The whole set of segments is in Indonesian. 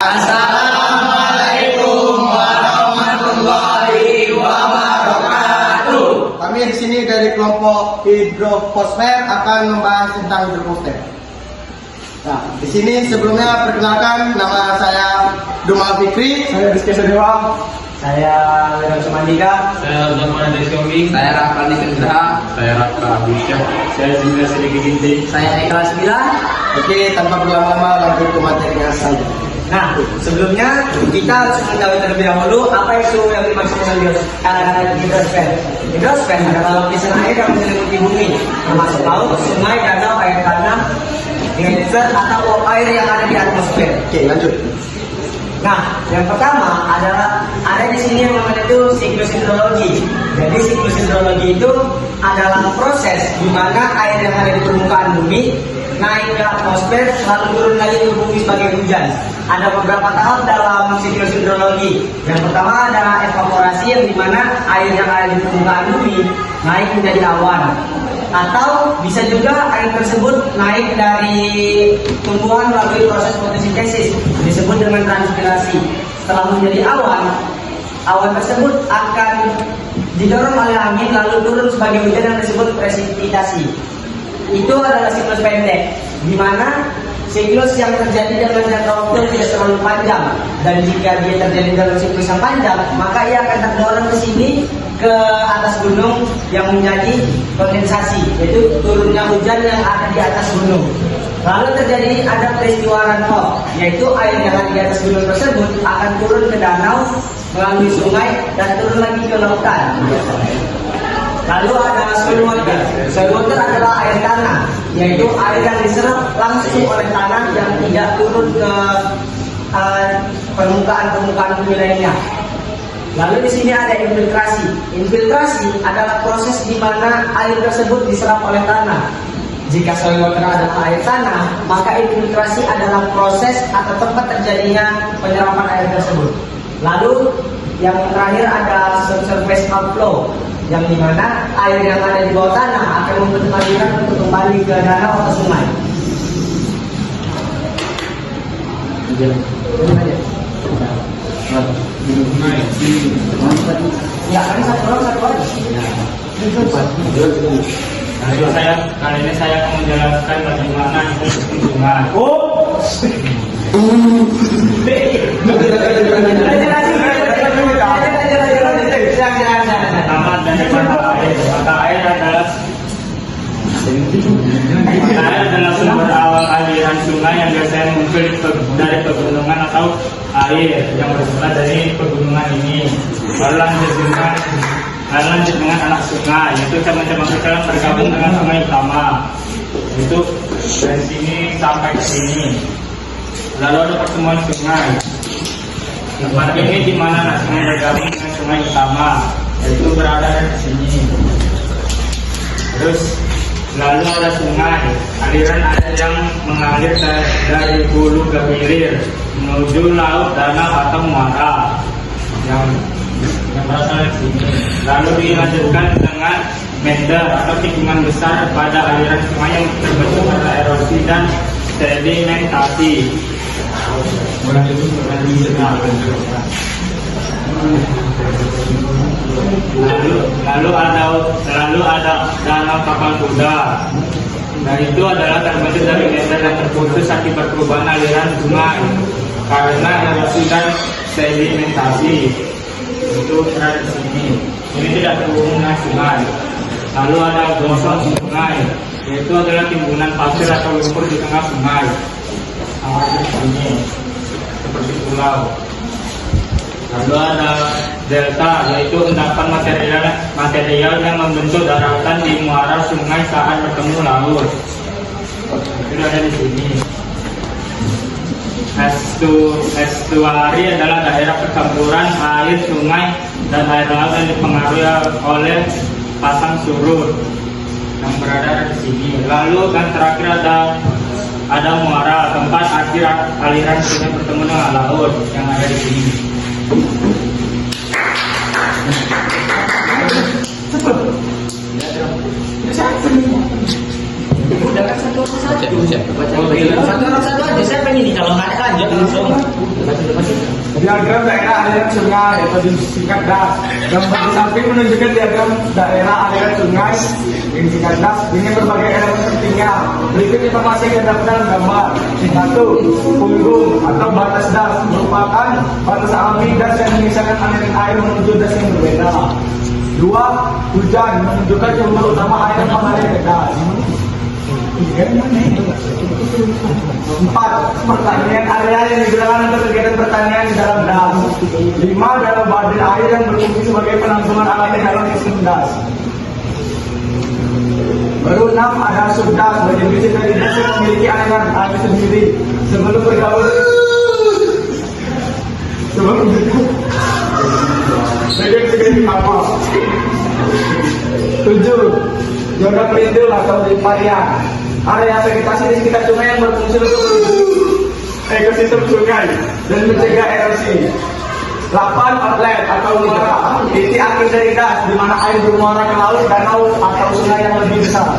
Assalamualaikum warahmatullahi wabarakatuh. Kami di sini dari kelompok hidrofosfer akan membahas tentang hidrofosfer. Nah, di sini sebelumnya perkenalkan, nama saya Dumal Fikri. Saya Rizky Sadewa. Saya Leon Sumandika. Saya Zaman Desiomi. Saya Rafal Nikendra. Saya Raka Abisya. Saya Zinda Sedikit Ginti. Saya Ikhlas Bila. Oke, tanpa berlama-lama lanjut ke materinya saja. Nah, sebelumnya kita harus mengetahui terlebih dahulu apa itu yang dimaksud dengan hidrosfer. Hidrosfer adalah lapisan air yang menyelimuti bumi, termasuk laut, sungai, danau, air tanah, geyser atau uap air yang ada di atmosfer. Oke, lanjut. Nah, yang pertama adalah ada di sini yang namanya itu siklus hidrologi. Jadi siklus hidrologi itu adalah proses di mana air yang ada di permukaan bumi naik ke atmosfer lalu turun lagi ke bumi sebagai hujan. Ada beberapa tahap dalam siklus hidrologi. Yang pertama ada evaporasi, yang dimana air yang ada di permukaan bumi naik menjadi awan. Atau bisa juga air tersebut naik dari tumbuhan melalui proses fotosintesis, disebut dengan transpirasi. Setelah menjadi awan, awan tersebut akan didorong oleh angin lalu turun sebagai hujan yang disebut presipitasi. Itu adalah siklus pendek, di mana siklus yang terjadi dalam jangka waktu yang tidak terlalu panjang. Dan jika dia terjadi dalam siklus yang panjang, maka ia akan terdorong ke sini, ke atas gunung yang menjadi kondensasi, yaitu turunnya hujan yang ada di atas gunung. Lalu terjadi ada peristiwa runoff, yaitu air yang ada di atas gunung tersebut akan turun ke danau melalui sungai dan turun lagi ke lautan. Lalu ada soil water. Soil water adalah air tanah, yaitu air yang diserap langsung oleh tanah yang tidak turun ke permukaan bumi lainnya. Lalu di sini ada infiltrasi. Infiltrasi adalah proses di mana air tersebut diserap oleh tanah. Jika soil water adalah air tanah, maka infiltrasi adalah proses atau tempat terjadinya penyerapan air tersebut. Lalu yang terakhir ada subsurface outflow, yang dimana air yang ada di bawah tanah akan membentuk aliran untuk kembali ke danau atau sungai. Ya, kan satu orang. Kali ini saya akan menjelaskan bagaimana itu sungai. Nama mata air adalah sumber awal aliran sungai yang biasanya muncul dari pegunungan atau air yang bersumber dari pegunungan ini. Lalu lanjut dengan anak sungai, yaitu cabang-cabang kecil yang bergabung dengan sungai utama. Itu dari sini sampai ke sini. Lalu ada pertemuan sungai. Tempat ini di mana anak sungai bergabung dengan sungai utama, yaitu berada di sini. Terus lalu ada sungai, aliran air yang mengalir dari hulu ke hilir menuju laut, danau atau muara yang berasal dari sini. Lalu dilanjutkan dengan meander atau tikungan besar pada aliran sungai yang terbentuk karena erosi dan sedimentasi. Lalu ada danau kapal kuda. Dan itu adalah terbentuk dari meander yang terputus akibat perubahan aliran sungai karena erosi dan sedimentasi. Itu berada di sini. Ini tidak terhubung dengan sungai. Lalu ada gosong sungai, yaitu adalah timbunan pasir atau lumpur di tengah sungai. Ada di sini, seperti pulau. Lalu ada delta, yaitu endapan material yang membentuk daratan di muara sungai saat bertemu laut. Itu ada di sini. Estuari adalah daerah percampuran air sungai dan air laut yang dipengaruhi oleh pasang surut yang berada di sini. Lalu kan terakhir ada muara, tempat akhir aliran sungai bertemu dengan laut yang ada di sini. Udah kan satu saja. Satu aja, saya pengen nih kalau nggak ada lanjut langsung. Diagram daerah aliran sungai atau disingkat DAS. Gambar di samping menunjukkan diagram daerah aliran sungai yang disingkat DAS dengan berbagai elemen pentingnya. Berikut informasi yang terdapat dalam gambar. 1. Punggung atau batas DAS merupakan batas alami DAS yang memisahkan aliran air menuju DAS yang berbeda. 2. Hujan menunjukkan sumber utama air yang mengalir ke DAS. 4. Pertanian area yang digunakan untuk kegiatan pertanian di dalam DAS. 5. Dalam badan air yang berfungsi sebagai penampungan alat di dalam sistem DAS. Baru 6. Ada subdas bagian fisik dari DAS yang memiliki aliran air sendiri sebelum bergaul. Bagian segini apa? 7. Zona pelindung atau riparian. Area vegetasi di sekitar sungai yang berfungsi untuk ekosistem sungai dan mencegah erosi. 8. Outlet atau muara, titik akhir dari DAS di mana air bermuara ke laut, danau atau sungai yang lebih besar.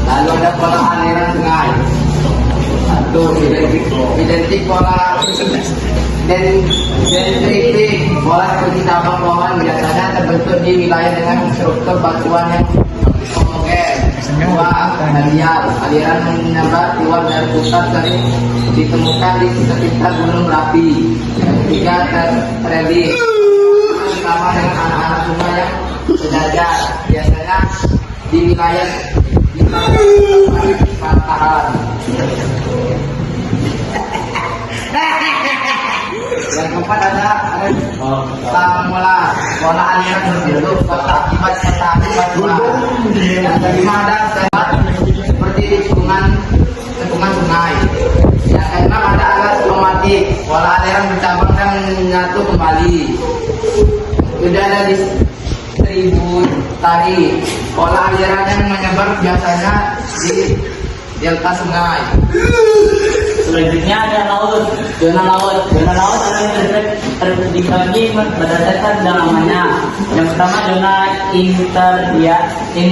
Lalu ada pola aliran sungai. 1. Identik pola dendritik, pola seperti cabang pohon biasanya terbentuk di wilayah dengan struktur batuan yang homogen. 2. Aliran menyebar keluar dari pusat sering ditemukan di sekitar Gunung Merapi. 3. Relief sama dengan anak-anak sungai yang sejajar, biasanya di wilayah pantahan. Yang keempat ada pola aliran berbentuk kota akibat dua. Yang kelima ada seperti tikungan sungai. Yang keenam ada alat otomatik, pola aliran bercabang dan menyatu kembali. Sudah ada distributari, pola aliran yang menyebar biasanya di delta sungai. Selanjutnya ada laut. Zona laut ada yang dibagi berdasarkan kedalamannya. Yang pertama zona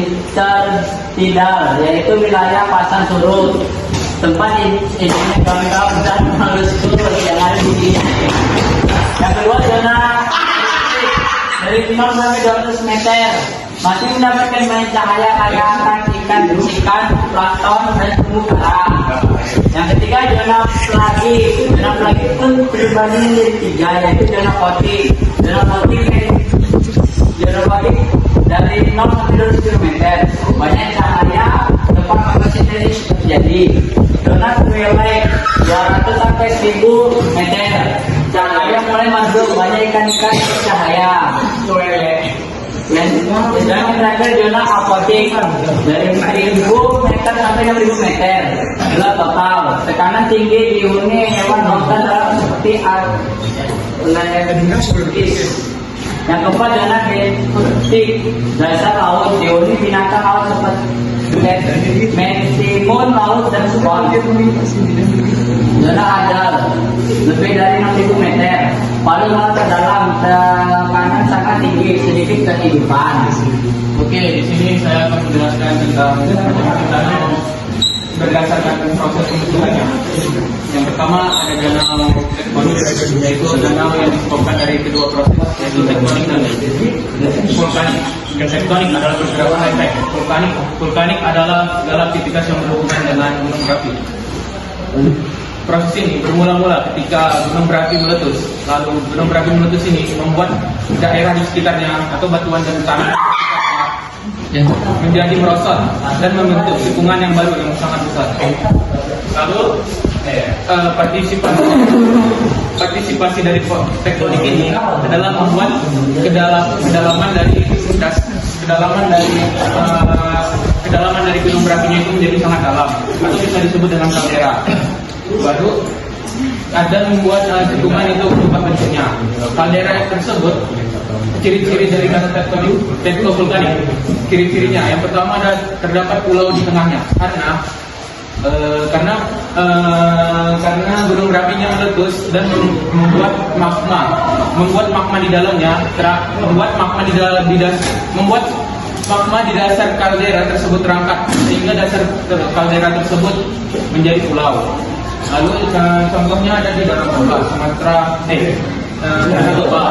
intertidal, yaitu wilayah pasang surut. Tempat isinya gampang dan halus surut yang ada di sini. Yang kedua zona dari 5 sampai 200 meter. Masih mendapatkan banyak cahaya kayak ikan, plankton, dan terumbu karang. Yang ketiga zona plagik. Zona plagik pun terbagi menjadi 3, yaitu zona kotik. Zona kotik dari 0 sampai 200 km. Banyak cahaya, tempat fotosintesis terjadi. Zona twilight 200 sampai 1000 meter. Cahaya mulai masuk, banyak ikan-ikan cahaya. Dan terakhir zona apotik dari 4.000 meter sampai 6.000 meter. Adalah total. Tekanan tinggi dihuni hewan lautan dalam seperti yang keempat zona destruktif, dasar laut dihuni binatang laut seperti mentimun laut dan spon. Zona adal lebih dari 6.000 meter. Paling laut terdalam, tekanan sangat tinggi, sedikit kehidupan. Oke, di sini saya akan menjelaskan tentang danau berdasarkan proses pembentukannya. Yang pertama ada danau tektonik, yaitu danau yang disebabkan dari kedua proses, yaitu tektonik dan vulkanik. Tektonik adalah pergerakan efek. Vulkanik adalah segala aktivitas yang berhubungan dengan gunung berapi. Proses ini bermula-mula ketika gunung berapi meletus. Lalu gunung berapi meletus ini membuat daerah di sekitarnya atau batuan dan tanah menjadi merosot dan membentuk tikungan yang baru yang sangat besar. Lalu partisipasi dari tektonik ini adalah membuat kedalaman dari gunung berapinya itu menjadi sangat dalam atau bisa disebut dengan kaldera. Baru ada membuat tikungan itu berubah bentuknya. Kaldera tersebut, ciri-ciri dari tektovulkanik, ciri-cirinya yang pertama terdapat pulau di tengahnya karena gunung berapinya meletus dan membuat magma di dalamnya, membuat magma di dasar kaldera tersebut terangkat sehingga dasar kaldera tersebut menjadi pulau. Lalu contohnya ada di Danau Toba, Sumatera, Danau Toba.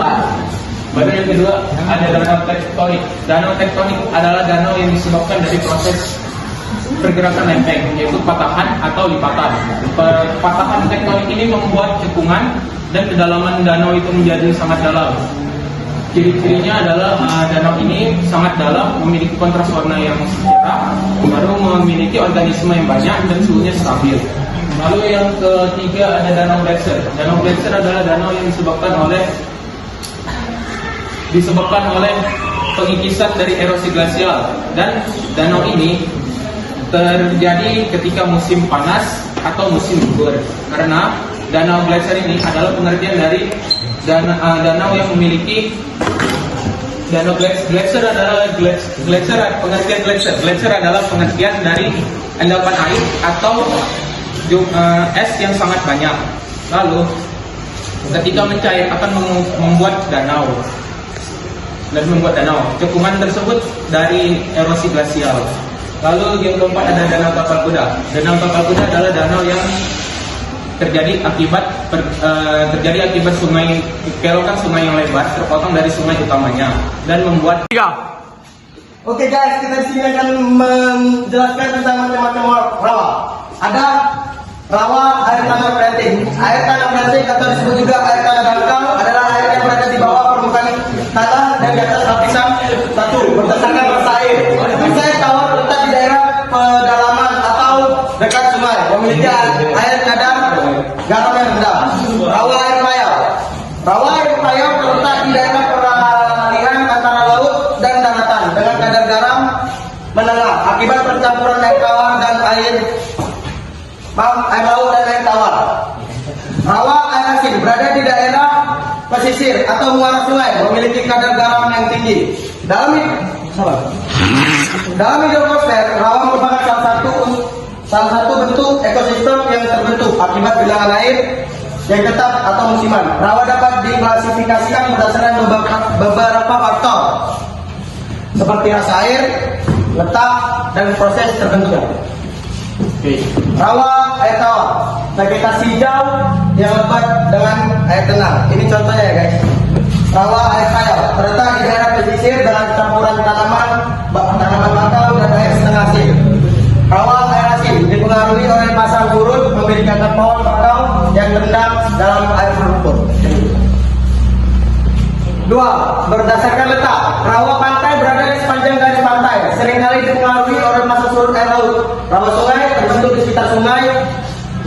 Baru yang kedua ada danau tektonik. Danau tektonik adalah danau yang disebabkan dari proses pergerakan lempeng, yaitu patahan atau lipatan. Patahan tektonik ini membuat cekungan dan kedalaman danau itu menjadi sangat dalam. Ciri-cirinya adalah danau ini sangat dalam, memiliki kontras warna yang cerah, baru memiliki organisme yang banyak dan suhunya stabil. Lalu yang ketiga ada danau gletser. Danau gletser adalah danau yang disebabkan oleh pengikisan dari erosi glasial, dan danau ini terjadi ketika musim panas atau musim gugur. Karena danau gletser ini adalah pengertian dari danau yang memiliki gletser adalah pengertian dari endapan air atau es yang sangat banyak. Lalu ketika mencair akan membuat danau. Cekungan tersebut dari erosi glasial. Lalu yang keempat ada danau tapal kuda. Danau tapal kuda adalah danau yang terjadi akibat sungai, kelokan sungai yang lebar terpotong dari sungai utamanya dan membuat Oke guys, kita di sini akan menjelaskan tentang macam-macam rawa. Ada rawa air tanah planting. Air tanah planting atau disebut juga air tanah dangkal adalah air yang berada di bawah permukaan tanah dan di atas lapisan batu berdasarkan rasa air. Rasa air tawar terletak di daerah pedalaman atau dekat sungai, memiliki air kadar garam yang rendah. Rawa air payau. Rawa air payau terletak di daerah peralihan antara laut dan daratan dengan kadar garam menengah akibat percampuran air tawar dan air laut dan air tawar. Rawa air asin berada di daerah pesisir atau muara sungai, memiliki kadar garam yang tinggi. Dalam hidrosfer, rawa merupakan salah satu bentuk ekosistem yang terbentuk akibat bilangan air yang tetap atau musiman. Rawa dapat diklasifikasikan berdasarkan beberapa faktor seperti rasa air, letak, dan proses terbentuknya. Rawa air tawar, vegetasi hijau yang lebat dengan air tenang. Ini contohnya ya guys. Rawa air payau terletak di daerah pesisir dengan campuran tanaman bakau dan air setengah asin. Rawa air asin dipengaruhi oleh pasang surut, memiliki akar pohon bakau yang rendam dalam air berlumpur. 2. Berdasarkan letak, rawa pantai berada di sepanjang garis pantai, seringkali dipengaruhi oleh masa surut air laut. Rawa sungai terbentuk di sekitar sungai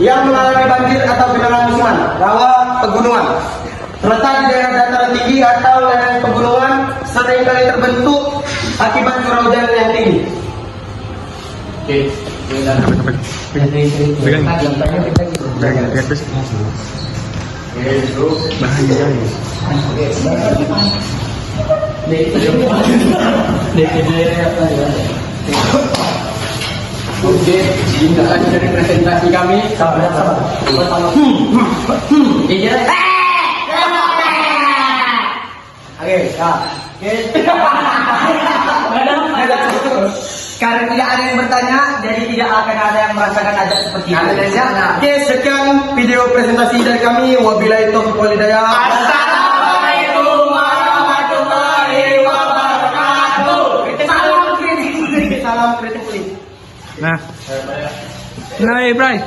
yang mengalami banjir atau genangan musiman. Rawa pegunungan terletak di daerah dataran tinggi atau lereng pegunungan, seringkali terbentuk akibat curah hujan yang tinggi. Oke, itu saja dari presentasi kami. Sabar. Karena tidak ada yang bertanya, jadi tidak akan ada yang merasakan azab seperti itu. Oke, sekian video presentasi dari kami. Wabillahi taufiq wal hidayah. Assalamualaikum warahmatullahi wabarakatuh. Salam kritik. Nah, Ibrahim.